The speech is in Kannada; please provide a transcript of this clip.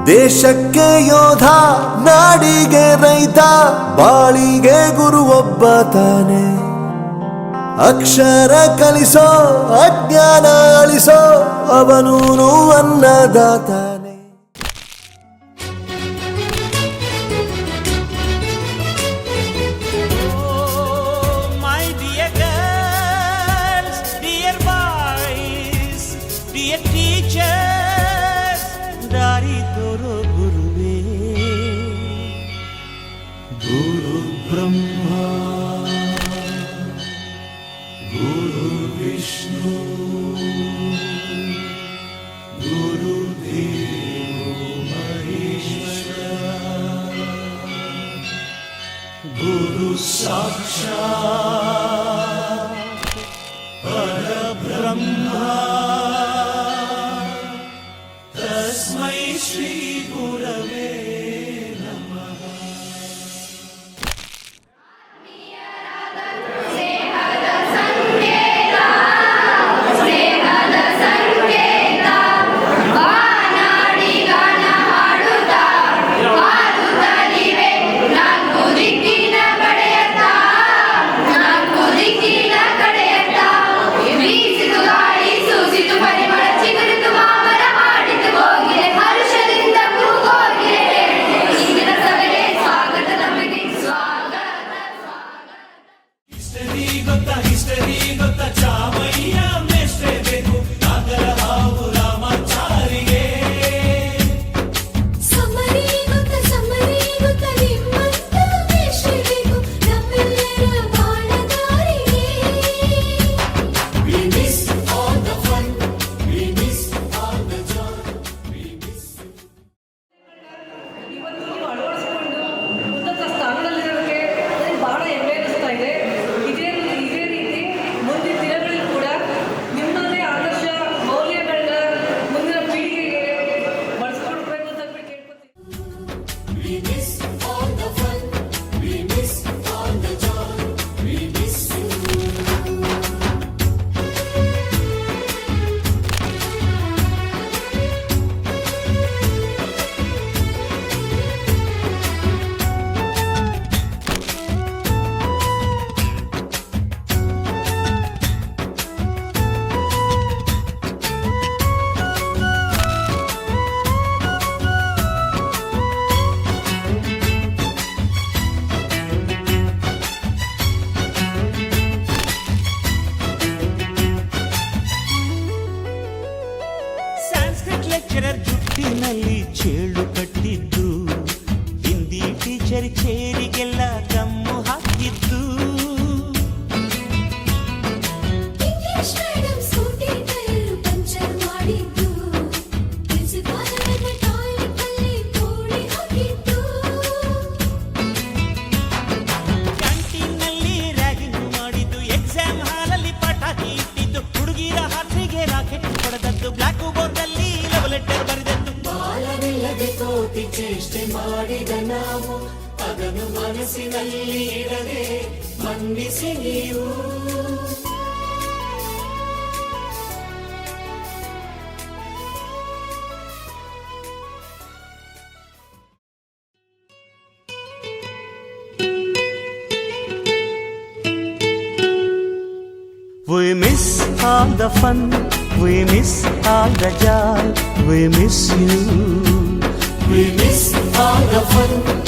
ದೇಶಕ್ಕೆ ಯೋಧ, ನಾಡಿಗೆ ರೈತ, ಬಾಳಿಗೆ ಗುರು ಒಬ್ಬ ತಾನೆ. ಅಕ್ಷರ ಕಲಿಸೋ, ಅಜ್ಞಾನ ಅಳಿಸೋ, ಅವನೂನು ಅನ್ನದಾತಾನೆ. ದಾರಿ ತೋರೋ ಗುರುವೇ, ಗುರು ಬ್ರಹ್ಮ ಗುರು ವಿಷ್ಣು ಗುರು ದೇವೋ ಮಹೇಶ್ವರ, ಗುರು ಸಾಕ್ಷಾತ್ ಪರಬ್ರಹ್ಮ, ತಸ್ಮೈ ಶ್ರೀ ಗುರವೇ ನಮಃ. ಜುಟ್ಟಿನಲ್ಲಿ ಚೇಳು ಕಟ್ಟಿದ್ದು, ಹಿಂದಿ ಟೀಚರ್ ಚೇರಿಗೆಲ್ಲ ಗಮ್ಮು ಹಾಕಿದ್ದು, ಕ್ಯಾಂಟೀನ್ನಲ್ಲಿ ರ್ಯಾಗಿಂಗ್ ಮಾಡಿದ್ದು, ಎಕ್ಸಾಮ್ ಹಾಲಲ್ಲಿ ಪಟಾಕಿ ಇಟ್ಟಿದ್ದು, ಹುಡುಗಿರ ಹಾಸಿಗೆ ರಾಕೆಟ್ ಹೊಡೆದದ್ದು, ಬ್ಲಾಕ್ ಬೋರ್ಡ್ ಅಲ್ಲಿ ಲವ್ ಲೆಟರ್ ಬರೆದದ್ದು, ಬಾಲವಿಲ್ಲದೆ ಕೋಟಿ ಚೇಷ್ಟೆ ಮಾಡಿದ ನಾವು ಅದನ್ನು ಮನಸ್ಸಿನಲ್ಲಿ ಇಡದೆ ಮನ್ನಿಸಿ ನೀವು. We miss all the fun, we miss all the joy, we miss you. We miss all the fun.